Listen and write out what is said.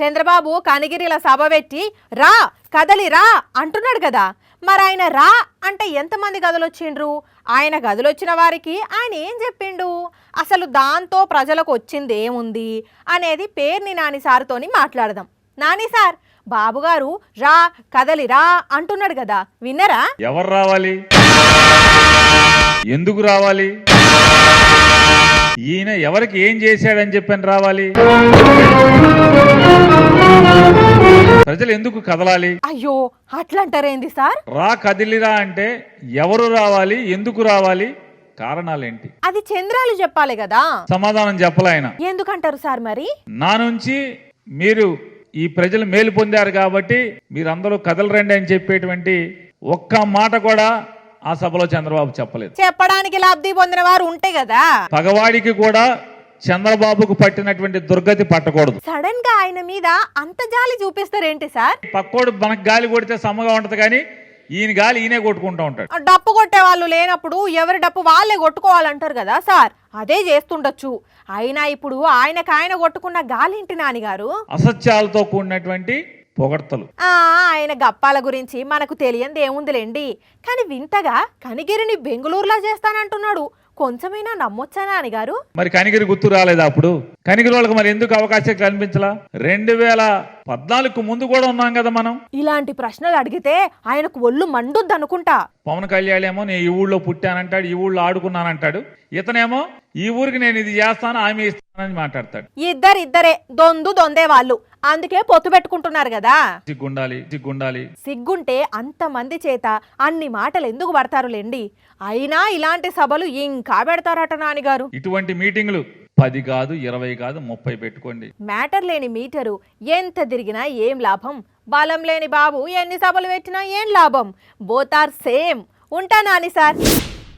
చంద్రబాబు కనిగిరిల సభ పెట్టి రా కదలి రా అంటున్నాడు కదా, మరి ఆయన రా అంటే ఎంతమంది గదులొచ్చిండ్రు? ఆయన గదులొచ్చిన వారికి ఆయన ఏం చెప్పిండు? అసలు దాంతో ప్రజలకు వచ్చింది ఏముంది అనేది పేర్ని నాని సార్తోని మాట్లాడదాం. నాని సార్, బాబుగారు రా కదలి రా అంటున్నాడు కదా, విన్నరా? ఎవరు రావాలి, ఎందుకు రావాలి, ఈయన ఎవరికి ఏం చేశాడని చెప్పని రావాలి, ప్రజలు ఎందుకు కదలాలి? అయ్యో అట్లంటారేంది సార్? రా కదిలిరా అంటే ఎవరు రావాలి, ఎందుకు రావాలి, కారణాలేంటి? అది చంద్రాలు చెప్పాలి కదా. సమాధానం చెప్పలే ఆయన. ఎందుకంటారు సార్ మరి? నా నుంచి మీరు ఈ ప్రజలు మేలు పొందారు కాబట్టి మీరందరూ కదలరండి అని చెప్పేటువంటి ఒక్క మాట కూడా ఆ సభలో చంద్రబాబు చెప్పలేదు. చెప్పడానికి లబ్ధి పొందిన వారు ఉంటే కదా. పగవాడికి కూడా చంద్రబాబుకు పట్టినటువంటి దుర్గతి పట్టకూడదు. సడన్ గా ఆయన మీద అంత జాలి చూపిస్తారేంటి సార్? పక్కోడు మనకు గాలి కొడితే సమ్మగా ఉంటది కానీ ఈయన గాలి ఈయనే కొట్టుకుంటూ ఉంటాడు. డప్పు కొట్టే వాళ్ళు లేనప్పుడు ఎవరి డప్పు వాళ్ళే కొట్టుకోవాలంటారు కదా సార్, అదే చేస్తుండొచ్చు. అయినా ఇప్పుడు ఆయన కొట్టుకున్న గాలింటి నానిగారు అసత్యాలతో కూడినటువంటి పొగడ్తలు. ఆయన గప్పాల గురించి మనకు తెలియంది ఏముందిలేండి, కానీ వింతగా కనిగిరిని బెంగళూరులా చేస్తానంటున్నాడు. కొంచెమైనా నమ్మొచ్చా నానిగారు? మరి కనిగిరి గుర్తు రాలేదా? అప్పుడు కనిగిరి వాళ్ళకి మరి ఎందుకు అవకాశం కనిపించలా? 2014 ముందు కూడా ఉన్నాం కదా మనం. ఇలాంటి ప్రశ్నలు అడిగితే ఆయనకు ఒళ్ళు మండుద్ది అనుకుంటా. పవన్ కళ్యాణ్ ఏమో నేను ఈ ఊళ్ళో పుట్టానంటాడు, ఈ ఊళ్ళో ఆడుకున్నానంటాడు. ఇతనేమో ఈ ఊరికి నేను ఇది చేస్తాను, ఆమె ఇస్తానని మాట్లాడతాడు. ఇద్దరే దొందే వాళ్ళు, అందుకే పొత్తు పెట్టుకుంటున్నారు కదా. సిగ్గుండాలి. సిగ్గుంటే అంతమంది చేత అన్ని మాటలు ఎందుకు పడతారులేండి. అయినా ఇలాంటి సభలు ఇంకా పెడతారట నానిగారు. ఇటువంటి మీటింగ్లు 10 కాదు, 20 కాదు, 30 పెట్టుకోండి. మ్యాటర్ లేని మీటరు ఎంత తిరిగినా ఏం లాభం? బలం లేని బాబు ఎన్ని సభలు పెట్టినా ఏం లాభం? Both are same. ఉంటా నాని సార్.